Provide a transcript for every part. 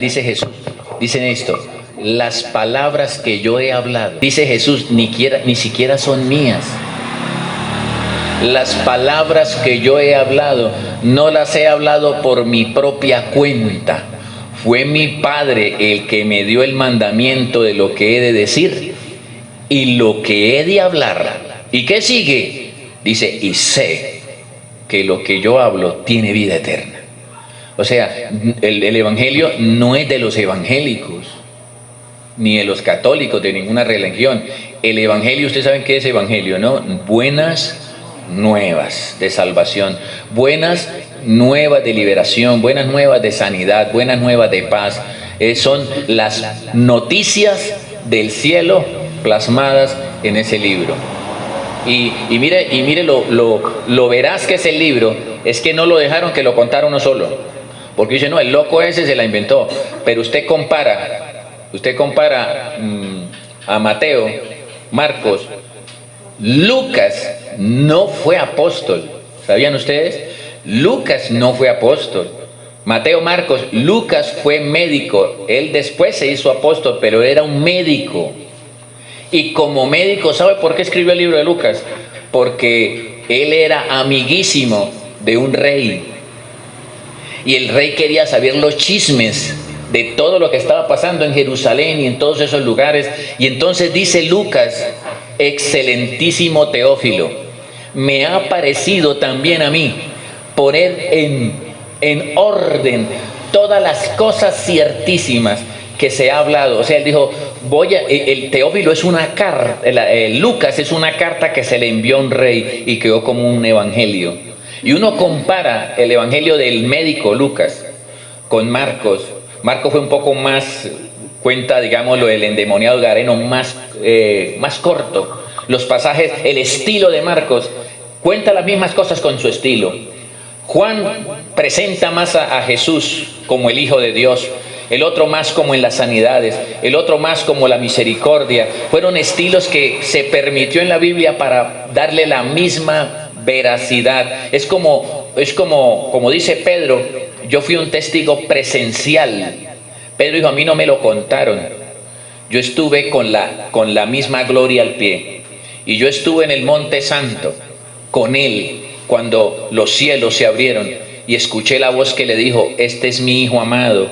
Dice Jesús, dicen esto, las palabras que yo he hablado, dice Jesús, ni siquiera son mías. Las palabras que yo he hablado, no las he hablado por mi propia cuenta. Fue mi Padre el que me dio el mandamiento de lo que he de decir y lo que he de hablar. ¿Y qué sigue? Dice, y sé que lo que yo hablo tiene vida eterna. O sea, el evangelio no es de los evangélicos, ni de los católicos, de ninguna religión. El evangelio, ustedes saben qué es evangelio, ¿no? Buenas nuevas de salvación, buenas nuevas de liberación, buenas nuevas de sanidad, buenas nuevas de paz. Son las noticias del cielo plasmadas en ese libro. Y mire lo veraz que es el libro, es que no lo dejaron que lo contara uno solo. Porque dice, no, el loco ese se la inventó. Pero usted compara a Mateo, Marcos, Lucas no fue apóstol. ¿Sabían ustedes? Lucas no fue apóstol. Mateo, Marcos, Lucas fue médico. Él después se hizo apóstol, pero era un médico. Y como médico, ¿sabe por qué escribió el libro de Lucas? Porque él era amiguísimo de un rey. Y el rey quería saber los chismes de todo lo que estaba pasando en Jerusalén y en todos esos lugares. Y entonces dice Lucas, excelentísimo Teófilo, me ha parecido también a mí poner en orden todas las cosas ciertísimas que se ha hablado. O sea, él dijo, el Teófilo es una carta, Lucas es una carta que se le envió a un rey y quedó como un evangelio. Y uno compara el evangelio del médico Lucas con Marcos. Marcos fue un poco más, cuenta, digamos, lo del endemoniado Gareno, más corto. Los pasajes, el estilo de Marcos, cuenta las mismas cosas con su estilo. Juan presenta más a Jesús como el Hijo de Dios, el otro más como en las sanidades, el otro más como la misericordia. Fueron estilos que se permitió en la Biblia para darle la misma veracidad. Es como dice Pedro, yo fui un testigo presencial. Pedro dijo, a mí no me lo contaron. Yo estuve con la misma gloria al pie. Y yo estuve en el Monte Santo con él cuando los cielos se abrieron y escuché la voz que le dijo, este es mi Hijo amado,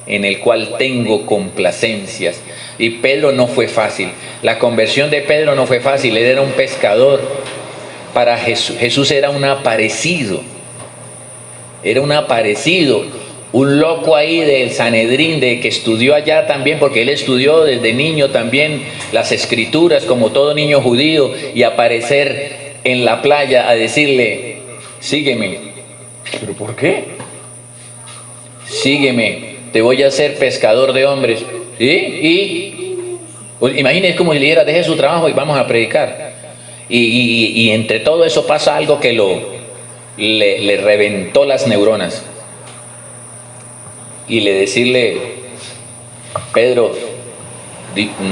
en el cual tengo complacencias. Y Pedro no fue fácil. La conversión de Pedro no fue fácil. Él era un pescador. Para Jesús era un aparecido. Era un aparecido. Un loco ahí del Sanedrín, que estudió allá también, porque él estudió desde niño también las escrituras, como todo niño judío, y aparecer en la playa a decirle, sígueme. ¿Pero por qué? Sígueme, te voy a hacer pescador de hombres. ¿Sí? Y imagínense como si le dijera, deje su trabajo y vamos a predicar. Y entre todo eso pasa algo que le reventó las neuronas. Y le decirle, Pedro,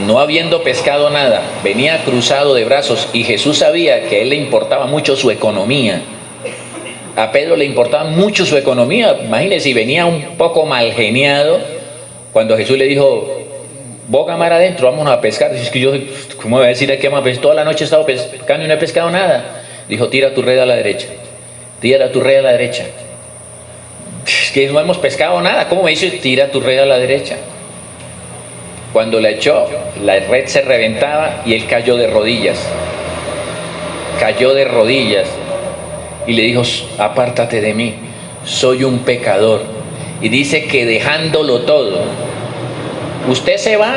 no habiendo pescado nada, venía cruzado de brazos, y Jesús sabía que a él le importaba mucho su economía. A Pedro le importaba mucho su economía. Imagínense, si venía un poco mal geniado, cuando Jesús le dijo, boga mar adentro, vámonos a pescar. Dice, que yo, ¿cómo voy a decir que vamos a pescar? Toda la noche he estado pescando y no he pescado nada. Dijo, tira tu red a la derecha. Tira tu red a la derecha. Es que no hemos pescado nada. ¿Cómo me dice? Tira tu red a la derecha. Cuando la echó, la red se reventaba y él cayó de rodillas. Cayó de rodillas. Y le dijo, apártate de mí, soy un pecador. Y dice que dejándolo todo, usted se va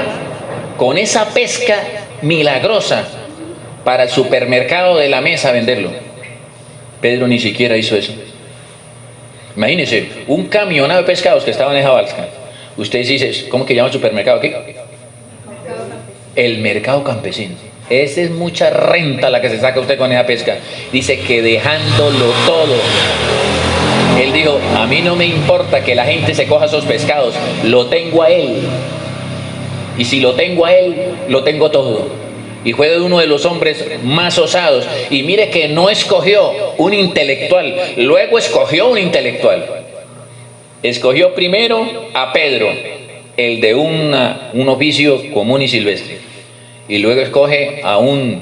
con esa pesca milagrosa para el supermercado de la mesa a venderlo. Pedro ni siquiera hizo eso. Imagínense, un camionado de pescados que estaban en esa balsa. Usted dice, ¿cómo que llama el supermercado aquí? El mercado campesino. Esa es mucha renta la que se saca usted con esa pesca. Dice que dejándolo todo, él dijo, a mí no me importa que la gente se coja esos pescados, lo tengo a él. Y si lo tengo a él, lo tengo todo. Y fue de uno de los hombres más osados. Y mire que no escogió un intelectual, luego escogió un intelectual. Escogió primero a Pedro, el de un oficio común y silvestre, y luego escoge a un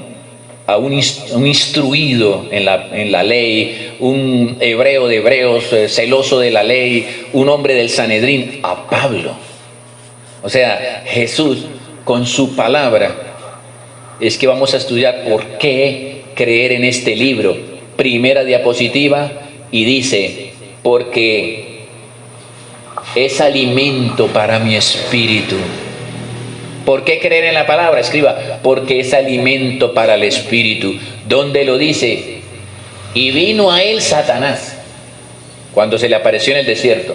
instruido en la ley, un hebreo de hebreos, celoso de la ley, un hombre del Sanedrín, a Pablo. O sea, Jesús con su palabra es que vamos a estudiar por qué creer en este libro. Primera diapositiva, y dice, porque es alimento para mi espíritu. ¿Por qué creer en la palabra? Escriba, porque es alimento para el espíritu. ¿Dónde lo dice? Y vino a él Satanás, cuando se le apareció en el desierto,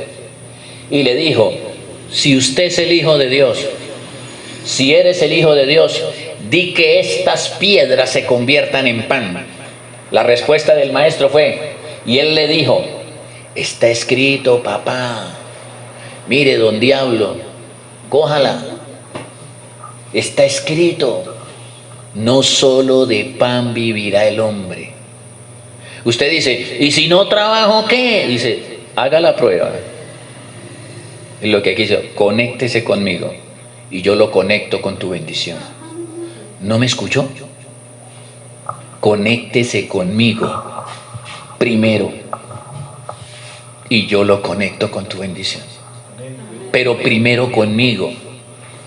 y le dijo, si usted es el Hijo de Dios, si eres el Hijo de Dios, di que estas piedras se conviertan en pan. La respuesta del maestro fue, y él le dijo, está escrito, papá. Mire, don Diablo, cójala. Está escrito, no solo de pan vivirá el hombre. Usted dice, ¿y si no trabajo qué? Dice, haga la prueba. Es lo que aquí dice, conéctese conmigo y yo lo conecto con tu bendición. ¿No me escuchó? Conéctese conmigo primero y yo lo conecto con tu bendición. Pero primero conmigo,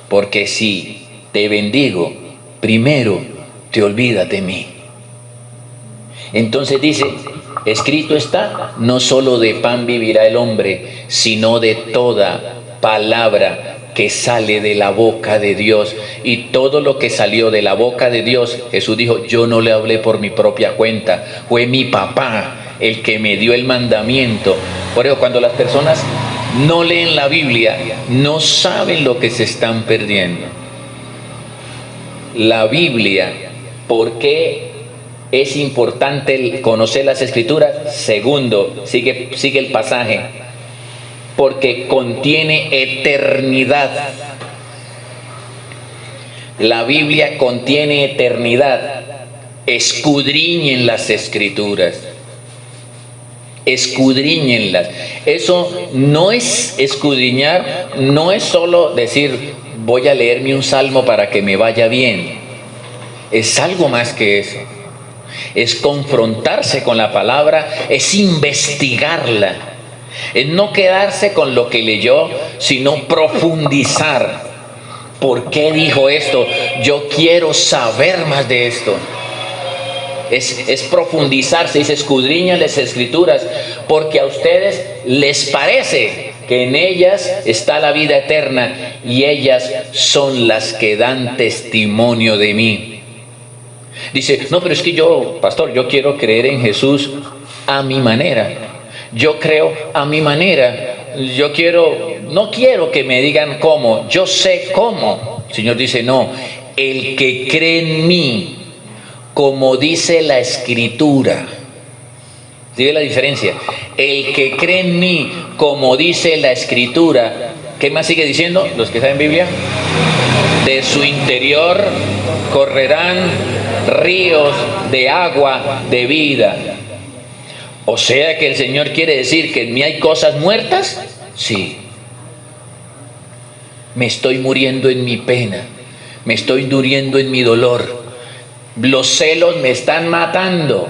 porque si te bendigo, primero te olvidas de mí. Entonces dice, escrito está, no solo de pan vivirá el hombre, sino de toda palabra que sale de la boca de Dios. Y todo lo que salió de la boca de Dios, Jesús dijo, yo no le hablé por mi propia cuenta, fue mi papá el que me dio el mandamiento. Por eso cuando las personas no leen la Biblia, no saben lo que se están perdiendo. La Biblia, ¿por qué es importante conocer las Escrituras? Segundo, sigue el pasaje, porque contiene eternidad. La Biblia contiene eternidad. Escudriñen las Escrituras. Escudriñenlas. Eso no es escudriñar, no es solo decir voy a leerme un salmo para que me vaya bien. Es algo más que eso. Es confrontarse con la palabra, es investigarla, es no quedarse con lo que leyó, sino profundizar. ¿Por qué dijo esto? Yo quiero saber más de esto. Es profundizarse, dice escudriñan las Escrituras, porque a ustedes les parece que en ellas está la vida eterna y ellas son las que dan testimonio de mí. Dice, no, pero es que yo, pastor, yo quiero creer en Jesús a mi manera. Yo creo a mi manera. No quiero que me digan cómo, yo sé cómo. El Señor dice, no, el que cree en mí, como dice la Escritura. ¿Sí ve la diferencia? El que cree en mí, como dice la Escritura. ¿Qué más sigue diciendo? Los que saben Biblia. De su interior correrán ríos de agua de vida. O sea que el Señor quiere decir que en mí hay cosas muertas. Sí. Me estoy muriendo en mi pena. Me estoy muriendo en mi dolor. Los celos me están matando,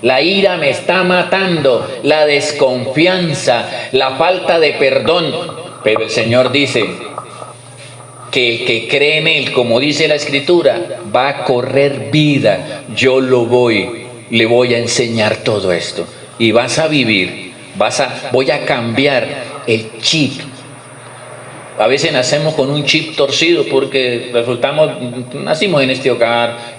la ira me está matando, la desconfianza, la falta de perdón. Pero el Señor dice que el que cree en Él, como dice la Escritura, va a correr vida. Yo le voy a enseñar todo esto. Y vas a vivir, voy a cambiar el chip. A veces nacemos con un chip torcido porque nacimos en este hogar,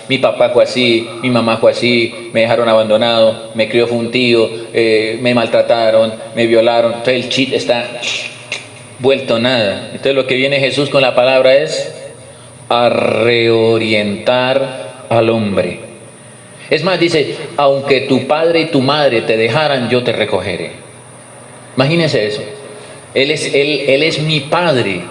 mi papá fue así, mi mamá fue así, me dejaron abandonado, me crió fue un tío, me maltrataron, me violaron. Entonces el chip está vuelto nada. Entonces lo que viene Jesús con la palabra es a reorientar al hombre. Es más, dice, aunque tu padre y tu madre te dejaran, yo te recogeré. Imagínense eso. Él es mi Padre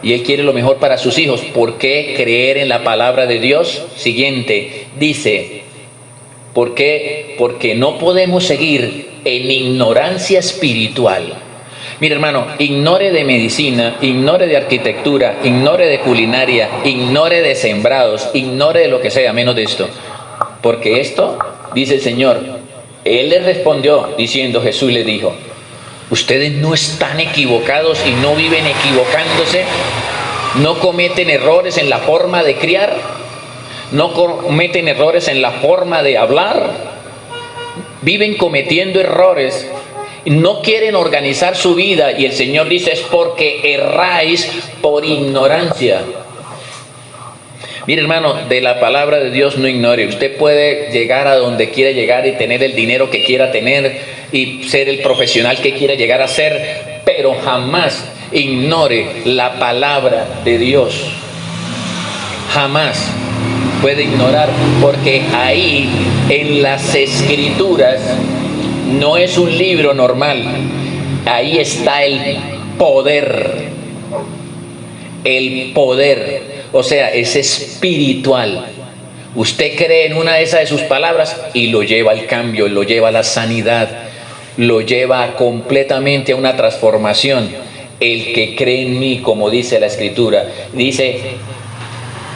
y Él quiere lo mejor para sus hijos. ¿Por qué creer en la palabra de Dios? Siguiente, dice, ¿por qué? Porque no podemos seguir en ignorancia espiritual. Mire, hermano, ignore de medicina, ignore de arquitectura, ignore de culinaria, ignore de sembrados, ignore de lo que sea, menos de esto. Porque esto, dice el Señor, Él le respondió diciendo, Jesús le dijo, ustedes no están equivocados y no viven equivocándose, no cometen errores en la forma de criar, no cometen errores en la forma de hablar, viven cometiendo errores. No quieren organizar su vida y el Señor dice es porque erráis por ignorancia. Mire, hermano, de la palabra de Dios no ignore. Usted puede llegar a donde quiera llegar y tener el dinero que quiera tener y ser el profesional que quiera llegar a ser, pero jamás ignore la palabra de Dios. Jamás puede ignorar, porque ahí en las Escrituras no es un libro normal, ahí está el poder, o sea, es espiritual. Usted cree en una de esas de sus palabras y lo lleva al cambio, lo lleva a la sanidad, lo lleva completamente a una transformación. El que cree en mí, como dice la Escritura, dice,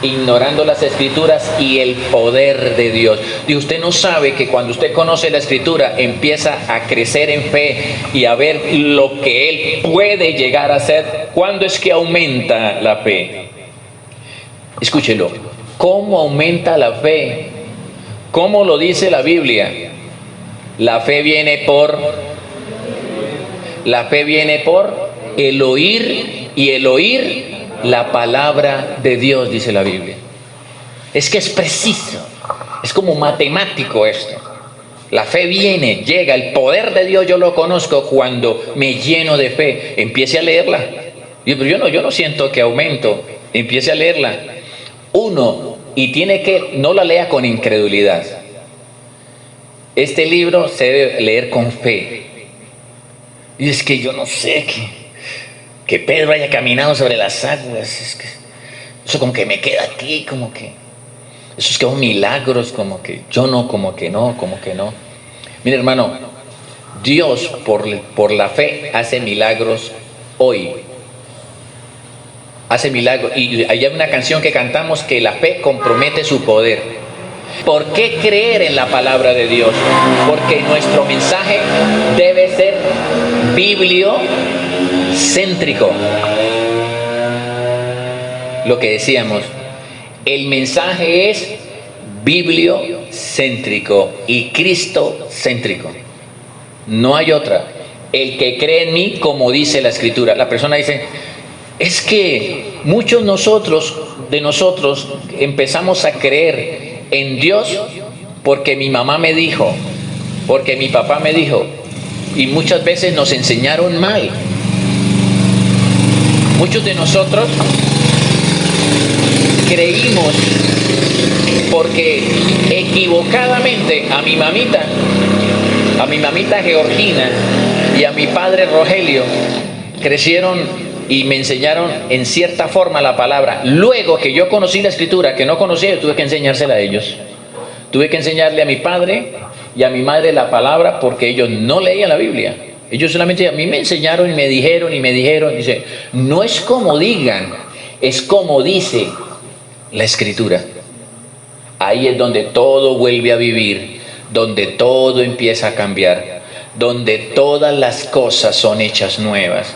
ignorando las Escrituras y el poder de Dios. Y usted no sabe que cuando usted conoce la Escritura empieza a crecer en fe y a ver lo que Él puede llegar a hacer. ¿Cuándo es que aumenta la fe? Escúchelo. ¿Cómo aumenta la fe? ¿Cómo lo dice la Biblia? La fe viene por el oír, y el oír la palabra de Dios, dice la Biblia. Es que es preciso, es como matemático esto. La fe viene, llega, el poder de Dios yo lo conozco cuando me lleno de fe. Empiece a leerla. Pero yo no siento que aumento. Empiece a leerla. Y tiene que, no la lea con incredulidad. Este libro se debe leer con fe. Y es que yo no sé que Pedro haya caminado sobre las aguas, es que eso como que me queda aquí, como que eso es como milagros, como que yo no, como que no. Mire, hermano, Dios por la fe hace milagros hoy. Hace milagros. Y hay una canción que cantamos que la fe compromete su poder. ¿Por qué creer en la palabra de Dios? Porque nuestro mensaje debe ser bibliocéntrico. Lo que decíamos, el mensaje es bibliocéntrico y cristocéntrico. No hay otra. El que cree en mí, como dice la Escritura. La persona dice, es que muchos de nosotros empezamos a creer en Dios porque mi mamá me dijo, porque mi papá me dijo, y muchas veces nos enseñaron mal. Muchos de nosotros creímos porque equivocadamente a mi mamita Georgina y a mi padre Rogelio crecieron y me enseñaron en cierta forma la palabra. Luego que yo conocí la Escritura, que no conocía, yo tuve que enseñársela a ellos. Tuve que enseñarle a mi padre y a mi madre la palabra porque ellos no leían la Biblia. Ellos solamente a mí me enseñaron y me dijeron. Dice, no es como digan, es como dice la Escritura. Ahí es donde todo vuelve a vivir, donde todo empieza a cambiar, donde todas las cosas son hechas nuevas,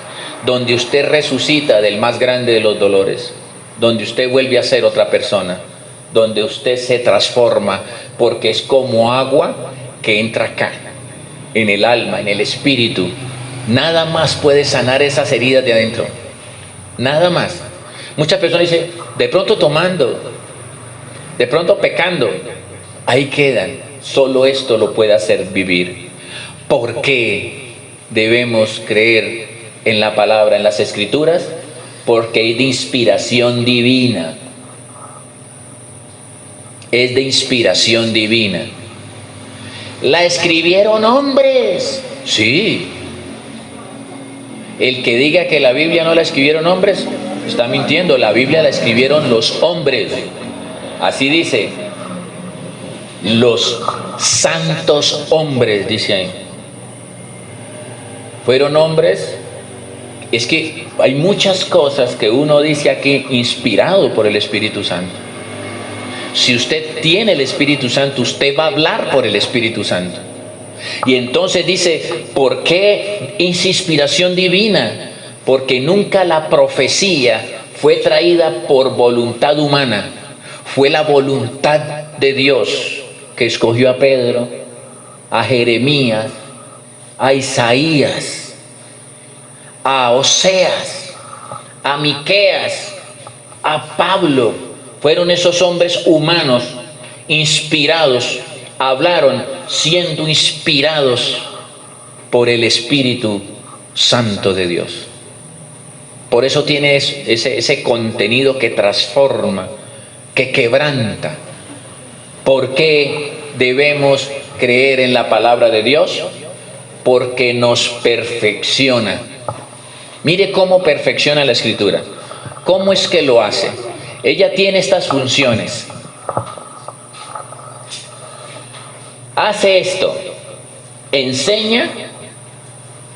donde usted resucita del más grande de los dolores, donde usted vuelve a ser otra persona, donde usted se transforma, porque es como agua que entra acá, en el alma, en el espíritu. Nada más puede sanar esas heridas de adentro, nada más. Muchas personas dicen, de pronto tomando, de pronto pecando, ahí quedan. Solo esto lo puede hacer vivir. ¿Por qué debemos creer en la palabra, en las Escrituras? Porque es de inspiración divina. Es de inspiración divina. ¿La escribieron hombres? Sí. El que diga que la Biblia no la escribieron hombres, está mintiendo. La Biblia la escribieron los hombres. Así dice. Los santos hombres, dice ahí. Fueron hombres Es que hay muchas cosas que uno dice aquí inspirado por el Espíritu Santo. Si usted tiene el Espíritu Santo, usted va a hablar por el Espíritu Santo. Y entonces dice, ¿por qué es inspiración divina? Porque nunca la profecía fue traída por voluntad humana. Fue la voluntad de Dios que escogió a Pedro, a Jeremías, a Isaías, a Oseas, a Miqueas, a Pablo. Fueron esos hombres humanos inspirados, hablaron siendo inspirados por el Espíritu Santo de Dios. Por eso tiene ese contenido que transforma, que quebranta. ¿Por qué debemos creer en la palabra de Dios? Porque nos perfecciona. Mire cómo perfecciona la Escritura. ¿Cómo es que lo hace? Ella tiene estas funciones. Hace esto. Enseña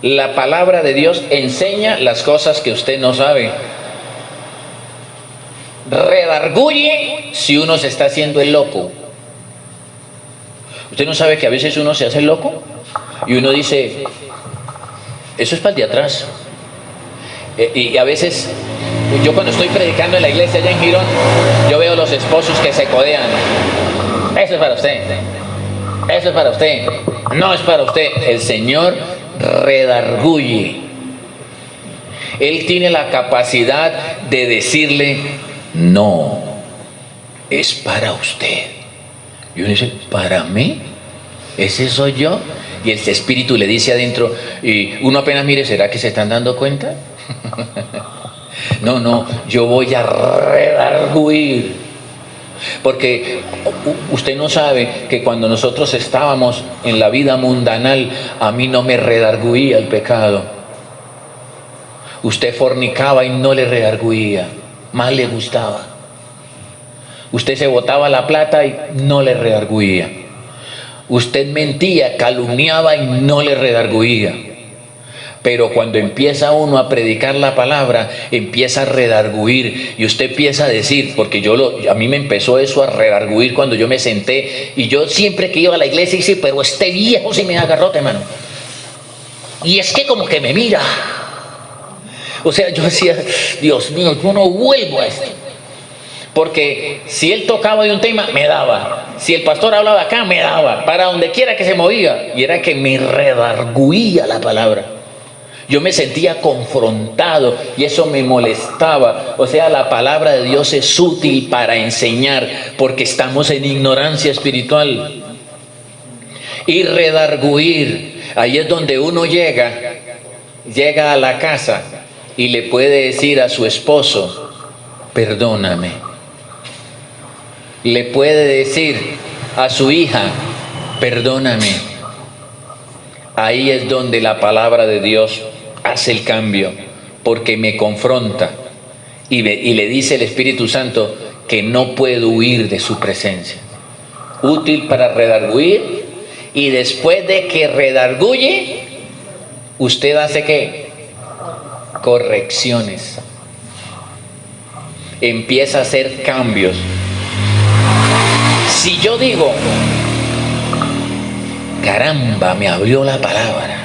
la palabra de Dios, enseña las cosas que usted no sabe. Redarguye si uno se está haciendo el loco. ¿Usted no sabe que a veces uno se hace el loco? Y uno dice, eso es para el de atrás. Y a veces, yo cuando estoy predicando en la iglesia allá en Girón, yo veo los esposos que se codean. Eso es para usted. Eso es para usted. No es para usted. El Señor redarguye. Él tiene la capacidad de decirle, no, es para usted. Y uno dice, ¿para mí? ¿Ese soy yo? Y el Espíritu le dice adentro, y uno apenas mire, ¿será que se están dando cuenta? No, yo voy a redarguir. Porque usted no sabe que cuando nosotros estábamos en la vida mundanal, a mí no me redarguía el pecado. Usted fornicaba y no le redarguía, más le gustaba. Usted se botaba la plata y no le redarguía. Usted mentía, calumniaba y no le redarguía. Pero cuando empieza uno a predicar la palabra, empieza a redarguir. Y usted empieza a decir, porque a mí me empezó eso a redarguir cuando yo me senté. Y yo siempre que iba a la iglesia dice, pero este viejo sí me da garrote, hermano. Y es que como que me mira. O sea, yo decía, Dios mío, yo no vuelvo a esto. Porque si él tocaba de un tema, me daba. Si el pastor hablaba acá, me daba. Para donde quiera que se movía. Y era que me redarguía la palabra. Yo me sentía confrontado y eso me molestaba. O sea, la palabra de Dios es útil para enseñar porque estamos en ignorancia espiritual. Y redarguir. Ahí es donde uno llega a la casa y le puede decir a su esposo, perdóname. Le puede decir a su hija, perdóname. Ahí es donde la palabra de Dios hace el cambio, porque me confronta y le dice el Espíritu Santo que no puedo huir de su presencia. Útil para redarguir, y después de que redarguye, usted hace ¿qué? Correcciones. Empieza a hacer cambios. Si yo digo, caramba, me habló la palabra.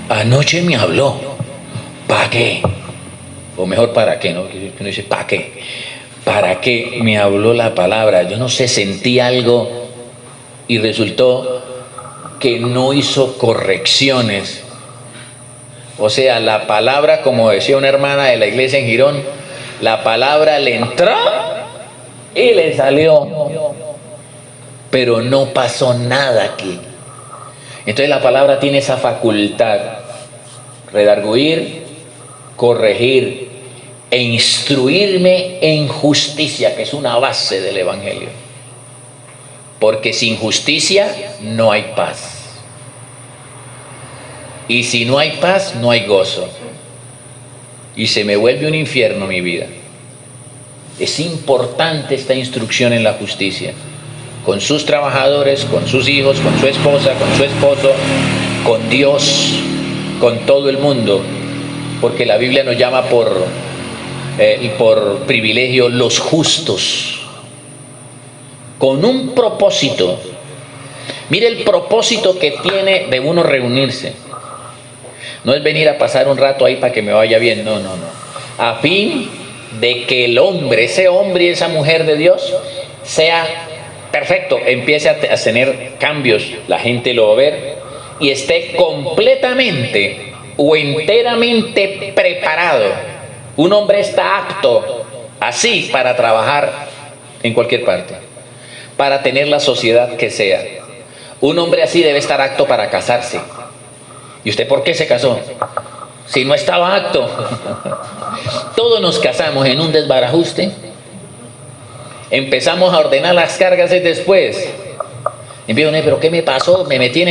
Anoche me habló. ¿Para qué? O mejor, ¿para qué? ¿No? Uno dice, ¿para qué? ¿Para qué me habló la palabra? Yo no sé, sentí algo y resultó que no hizo correcciones. O sea, la palabra, como decía una hermana de la iglesia en Girón, la palabra le entró y le salió. Pero no pasó nada aquí. Entonces la palabra tiene esa facultad: redarguir, corregir e instruirme en justicia, que es una base del Evangelio. Porque sin justicia no hay paz. Y si no hay paz, no hay gozo. Y se me vuelve un infierno mi vida. Es importante esta instrucción en la justicia. Con sus trabajadores, con sus hijos, con su esposa, con su esposo, con Dios, con todo el mundo. porque la Biblia nos llama por privilegio los justos, con un propósito. Mire el propósito que tiene de uno reunirse. No es venir a pasar un rato ahí para que me vaya bien, no. A fin de que el hombre, ese hombre y esa mujer de Dios, sea perfecto, empiece a tener cambios, la gente lo va a ver, y esté completamente o enteramente preparado. Un hombre está apto así para trabajar en cualquier parte, para tener la sociedad que sea. Un hombre así debe estar apto para casarse. ¿Y usted por qué se casó? Si no estaba apto. Todos nos casamos en un desbarajuste. Empezamos a ordenar las cargas después. Empiezo, pero ¿qué me pasó? Me metí en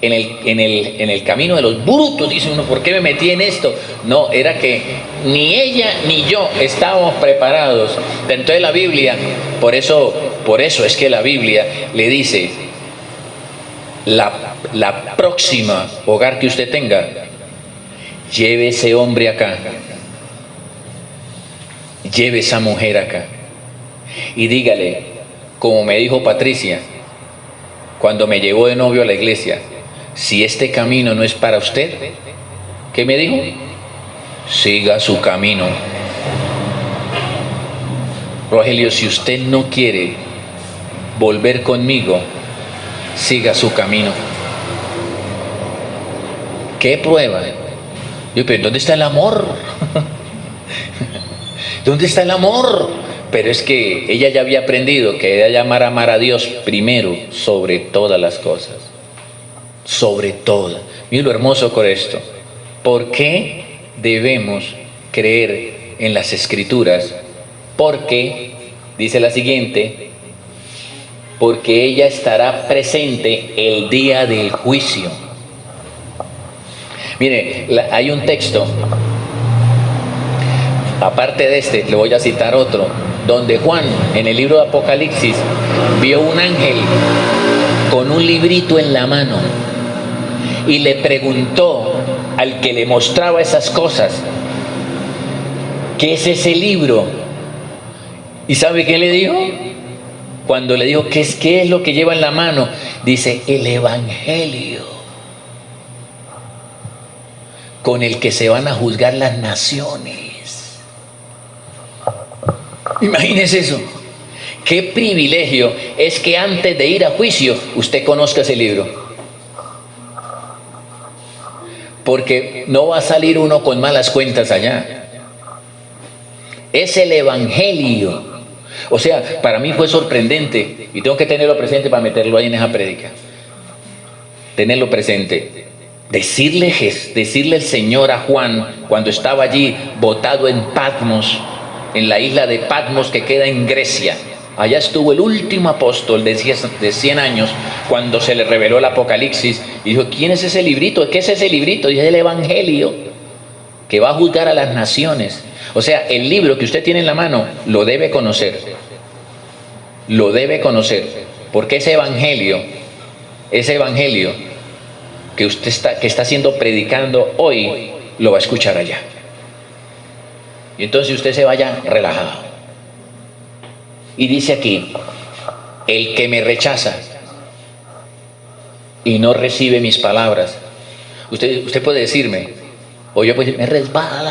el camino de los brutos. Dice uno, ¿por qué me metí en esto? No, era que ni ella ni yo estábamos preparados. Entonces la Biblia, por eso es que la Biblia le dice, la próxima hogar que usted tenga, lleve ese hombre acá, lleve esa mujer acá, y dígale, como me dijo Patricia cuando me llevó de novio a la iglesia, si este camino no es para usted, ¿qué me dijo? Siga su camino. Rogelio, si usted no quiere volver conmigo, siga su camino. ¿Qué prueba? Yo, pero ¿dónde está el amor? ¿Dónde está el amor? Pero es que ella ya había aprendido que ella llamar a amar a Dios primero sobre todas las cosas. Sobre todo. Mira lo hermoso con esto. ¿Por qué debemos creer en las Escrituras? Porque, dice la siguiente, porque ella estará presente el día del juicio. Mire, hay un texto, aparte de este, le voy a citar otro, donde Juan, en el libro de Apocalipsis, vio un ángel con un librito en la mano y le preguntó al que le mostraba esas cosas, ¿qué es ese libro? ¿Y sabe qué le dijo? Cuando le dijo, ¿qué es lo que lleva en la mano? Dice, el Evangelio, con el que se van a juzgar las naciones. Imagínese eso. Qué privilegio es que antes de ir a juicio, usted conozca ese libro. Porque no va a salir uno con malas cuentas allá. Es el Evangelio. O sea, para mí fue sorprendente, y tengo que tenerlo presente para meterlo ahí en esa prédica. Tenerlo presente. Decirle el Señor a Juan, cuando estaba allí botado en Patmos, en la isla de Patmos que queda en Grecia. Allá estuvo el último apóstol de 100 años, cuando se le reveló el Apocalipsis, y dijo, ¿quién es ese librito? ¿Qué es ese librito? Y es el Evangelio, que va a juzgar a las naciones. O sea, el libro que usted tiene en la mano, lo debe conocer. Lo debe conocer, porque ese Evangelio que usted está siendo predicando hoy, lo va a escuchar allá. Y entonces usted se vaya relajado. Y dice aquí, el que me rechaza y no recibe mis palabras. Usted puede decirme, o yo puedo decir, me resbala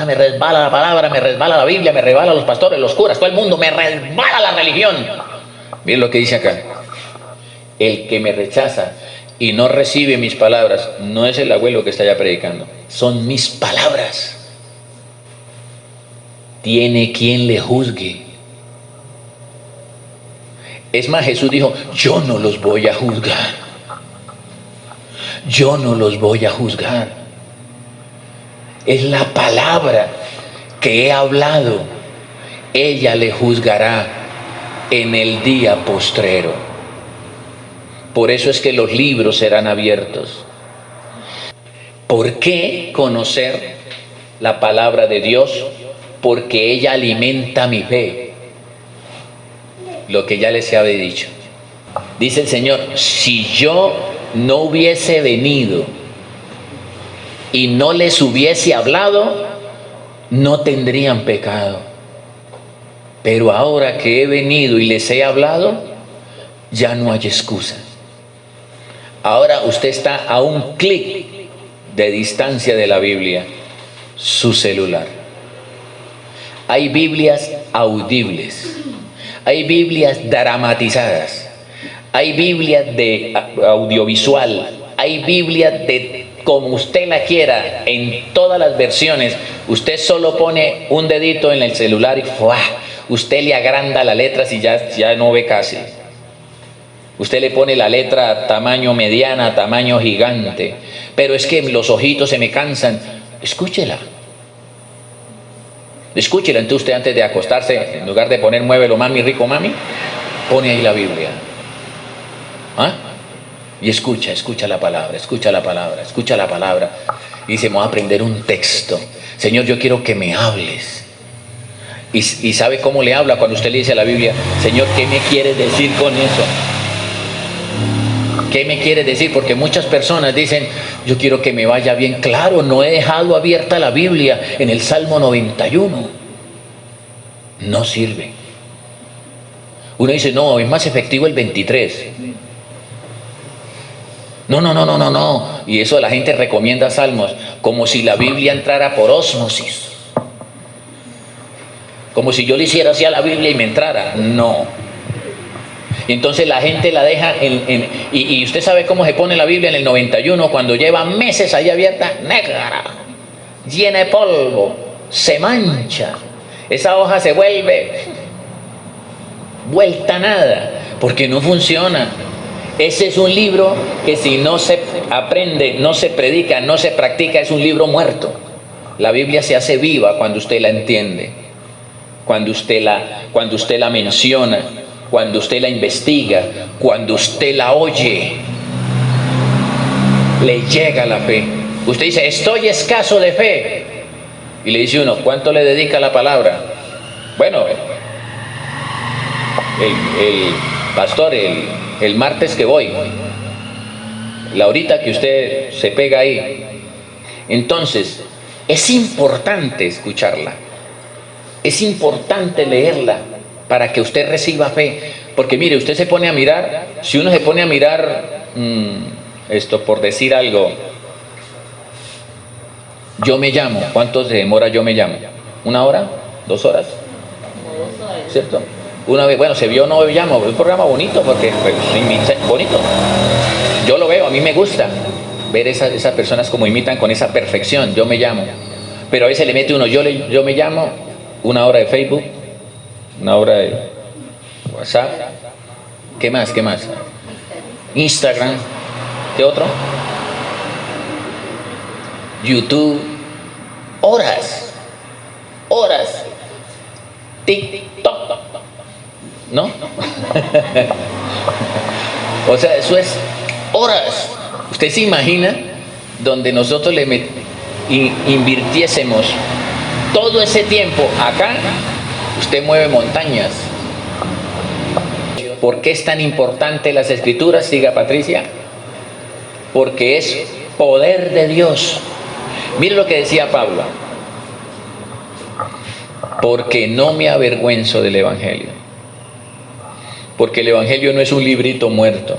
la palabra, me resbala la Biblia, me resbala los pastores, los curas, todo el mundo, me resbala la religión. Miren lo que dice acá. El que me rechaza y no recibe mis palabras, no es el abuelo que está allá predicando, son mis palabras. Tiene quien le juzgue. Es más, Jesús dijo, yo no los voy a juzgar. Yo no los voy a juzgar. Es la palabra que he hablado. Ella le juzgará en el día postrero. Por eso es que los libros serán abiertos. ¿Por qué conocer la palabra de Dios? Porque ella alimenta mi fe. Lo que ya les había dicho. Dice el Señor, si yo no hubiese venido y no les hubiese hablado, no tendrían pecado. Pero ahora que he venido y les he hablado, ya no hay excusa. Ahora usted está a un clic de distancia de la Biblia, su celular. Hay Biblias audibles, hay Biblias dramatizadas, hay Biblias de audiovisual, hay Biblias de como usted la quiera, en todas las versiones. Usted solo pone un dedito en el celular y ¡fua! Usted le agranda las letras y ya no ve casi. Usted le pone la letra tamaño mediana, tamaño gigante. Pero es que los ojitos se me cansan. Escúchela. Escúchela. Entonces usted antes de acostarse, en lugar de poner muévelo mami, rico mami, pone ahí la Biblia. ¿Ah? Y escucha la palabra, escucha la palabra, escucha la palabra. Y dice, vamos a aprender un texto. Señor, yo quiero que me hables. Y sabe cómo le habla cuando usted le dice a la Biblia, Señor, ¿qué me quieres decir con eso? ¿Qué me quiere decir? Porque muchas personas dicen, yo quiero que me vaya bien. Claro, no he dejado abierta la Biblia en el Salmo 91. No sirve. Uno dice, no, es más efectivo el 23. No. Y eso la gente recomienda salmos como si la Biblia entrara por ósmosis. Como si yo le hiciera así a la Biblia y me entrara. No. Y entonces la gente la deja y usted sabe cómo se pone la Biblia en el 91 cuando lleva meses ahí abierta, negra, llena de polvo, se mancha, esa hoja se vuelve vuelta a nada, porque no funciona. Ese es un libro que si no se aprende, no se predica, no se practica, es un libro muerto. La Biblia se hace viva cuando usted la entiende, cuando usted la menciona, cuando usted la investiga, cuando usted la oye, le llega la fe. Usted dice, estoy escaso de fe. Y le dice uno, ¿cuánto le dedica a la palabra? Bueno, el pastor, el martes que voy, la horita que usted se pega ahí. Entonces, es importante escucharla. Es importante leerla para que usted reciba fe. Porque mire, usted se pone a mirar, si uno se pone a mirar, esto por decir algo, yo me llamo, ¿cuánto se demora yo me llamo? ¿1 hora? ¿2 horas? ¿Cierto? Una vez, bueno, se vio No Me Llamo, un programa bonito, porque bonito. Yo lo veo, a mí me gusta ver esas personas como imitan con esa perfección, yo me llamo. Pero a veces le mete uno, yo me llamo, 1 hora de Facebook, 1 hora de WhatsApp, ¿qué más? Instagram, ¿qué otro? YouTube, horas, TikTok, ¿no? O sea, eso es horas. ¿Usted se imagina donde nosotros invirtiésemos todo ese tiempo acá? Usted mueve montañas. ¿Por qué es tan importante las Escrituras? Siga, Patricia. Porque es poder de Dios. Mire lo que decía Pablo. Porque no me avergüenzo del Evangelio. Porque el Evangelio no es un librito muerto.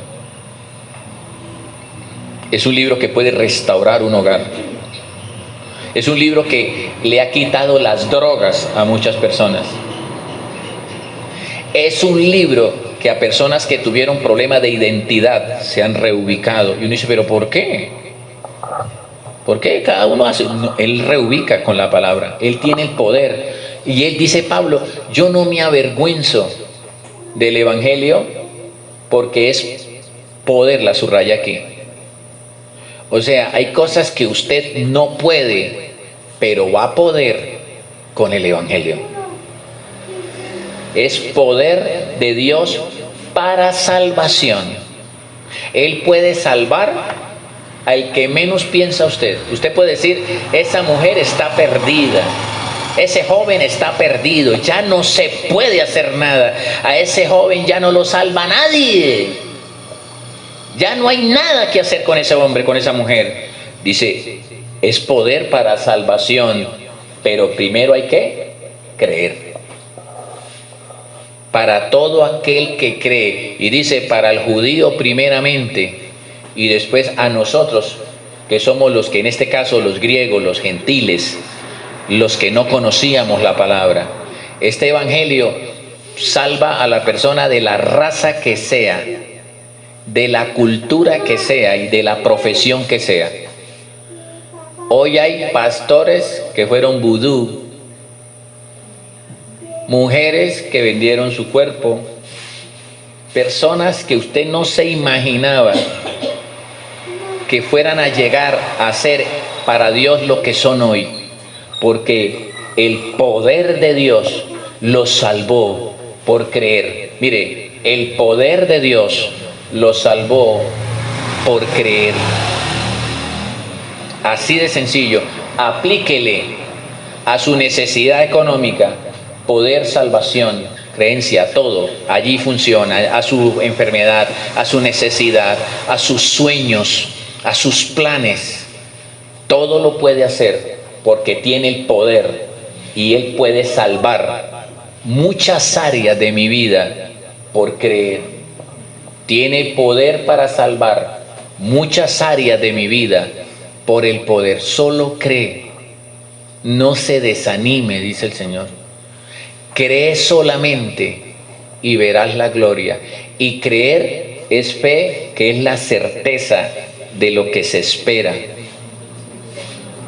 Es un libro que puede restaurar un hogar. Es un libro que le ha quitado las drogas a muchas personas. Es un libro que a personas que tuvieron problemas de identidad se han reubicado. Y uno dice, ¿pero por qué? ¿Por qué cada uno hace? No, él reubica con la palabra. Él tiene el poder. Y él dice, Pablo, yo no me avergüenzo del Evangelio porque es poder, la subraya aquí. O sea, hay cosas que usted no puede, pero va a poder con el Evangelio. Es poder de Dios para salvación. Él puede salvar al que menos piensa usted. Usted puede decir, esa mujer está perdida, ese joven está perdido, ya no se puede hacer nada, a ese joven ya no lo salva nadie, ya no hay nada que hacer con ese hombre, con esa mujer. Dice, es poder para salvación pero primero hay que creer. Para todo aquel que cree, y dice para el judío primeramente, y después a nosotros, que somos los que en este caso los griegos, los gentiles, los que no conocíamos la palabra. Este evangelio salva a la persona de la raza que sea, de la cultura que sea y de la profesión que sea. Hoy hay pastores que fueron vudú, mujeres que vendieron su cuerpo, personas que usted no se imaginaba que fueran a llegar a ser para Dios lo que son hoy, porque el poder de Dios los salvó por creer. Mire, el poder de Dios los salvó por creer. Así de sencillo. Aplíquele a su necesidad económica poder, salvación, creencia, todo. Allí funciona. A su enfermedad, a su necesidad, a sus sueños, a sus planes. Todo lo puede hacer porque tiene el poder y Él puede salvar muchas áreas de mi vida por creer. Tiene poder para salvar muchas áreas de mi vida por el poder. Solo cree. No se desanime, dice el Señor. Cree solamente y verás la gloria. Y creer es fe, que es la certeza de lo que se espera,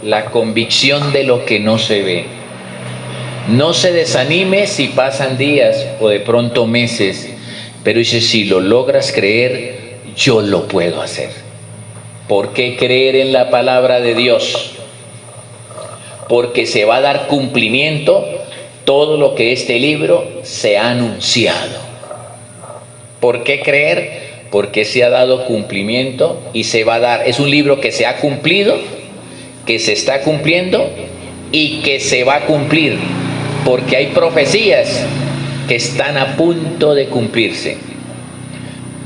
la convicción de lo que no se ve. No se desanime si pasan días o de pronto meses, pero dice, si lo logras creer, yo lo puedo hacer. ¿Por qué creer en la palabra de Dios? Porque se va a dar cumplimiento todo lo que este libro se ha anunciado. ¿Por qué creer? Porque se ha dado cumplimiento y se va a dar. Es un libro que se ha cumplido, que se está cumpliendo y que se va a cumplir, porque hay profecías que están a punto de cumplirse.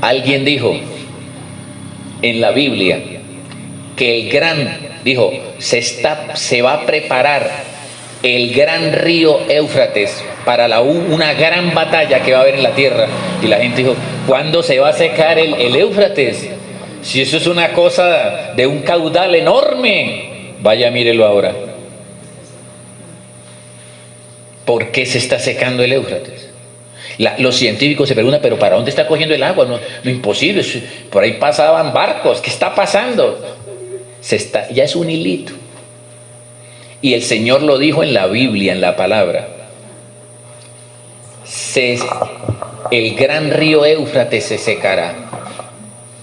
Alguien dijo en la Biblia que se va a preparar el gran río Éufrates para una gran batalla que va a haber en la tierra. Y la gente dijo, ¿cuándo se va a secar el Éufrates? Si eso es una cosa de un caudal enorme. Vaya, mírelo ahora. ¿Por qué se está secando el Éufrates? Los científicos se preguntan, ¿pero para dónde está cogiendo el agua? No, lo imposible, por ahí pasaban barcos, ¿qué está pasando? Ya es un hilito. Y el Señor lo dijo en la Biblia, en la palabra. El gran río Éufrates se secará,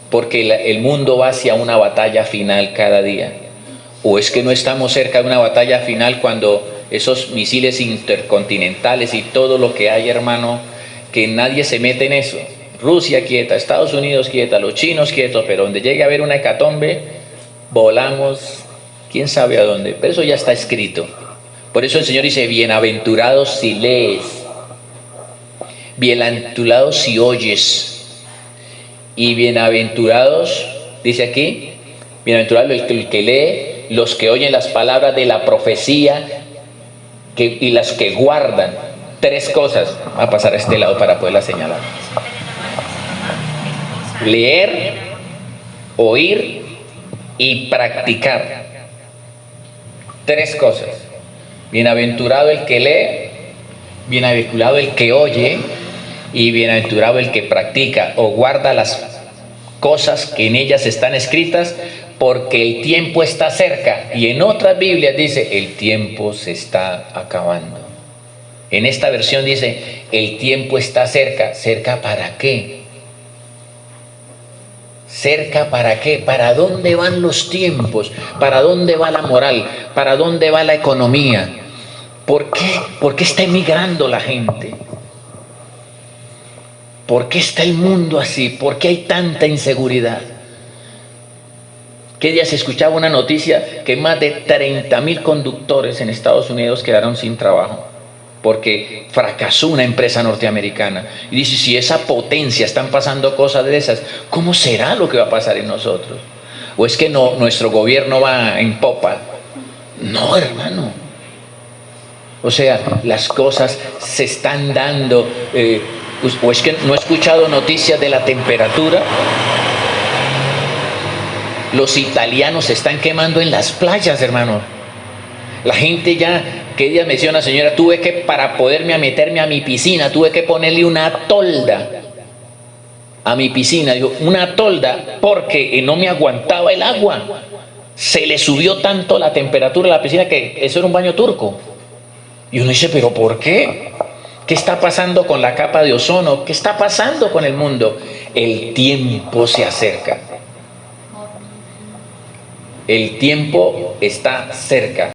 porque el mundo va hacia una batalla final cada día. ¿O es que no estamos cerca de una batalla final cuando esos misiles intercontinentales y todo lo que hay, hermano, que nadie se mete en eso? Rusia quieta, Estados Unidos quieta, los chinos quietos, pero donde llegue a haber una hecatombe, volamos, quién sabe a dónde. Pero eso ya está escrito. Por eso el Señor dice, bienaventurados si lees, bienaventurados si oyes, y bienaventurados, dice aquí, bienaventurado el que lee, los que oyen las palabras de la profecía y las que guardan. Tres cosas. Voy a pasar a este lado para poderla señalar. Leer, oír y practicar. Tres cosas. Bienaventurado el que lee, bienaventurado el que oye y bienaventurado el que practica o guarda las cosas que en ellas están escritas, porque el tiempo está cerca. Y en otras Biblias dice, el tiempo se está acabando. En esta versión dice, el tiempo está cerca. ¿Cerca para qué? ¿Cerca para qué? ¿Para dónde van los tiempos? ¿Para dónde va la moral? ¿Para dónde va la economía? ¿Por qué? ¿Por qué está emigrando la gente? ¿Por qué está el mundo así? ¿Por qué hay tanta inseguridad? ¿Qué día se escuchaba una noticia que más de 30.000 conductores en Estados Unidos quedaron sin trabajo porque fracasó una empresa norteamericana? Y dice, si esa potencia están pasando cosas de esas, ¿cómo será lo que va a pasar en nosotros? ¿O es que no, nuestro gobierno va en popa? No, hermano. O sea, las cosas se están dando. ¿O es que no he escuchado noticias de la temperatura? Los italianos se están quemando en las playas, hermano. La gente ya, que día me decía una señora, tuve que, para poderme meterme a mi piscina, tuve que ponerle una tolda a mi piscina. Digo, una tolda porque no me aguantaba el agua. Se le subió tanto la temperatura a la piscina que eso era un baño turco. Y uno dice, ¿pero por qué? ¿Qué está pasando con la capa de ozono? ¿Qué está pasando con el mundo? El tiempo se acerca. El tiempo está cerca.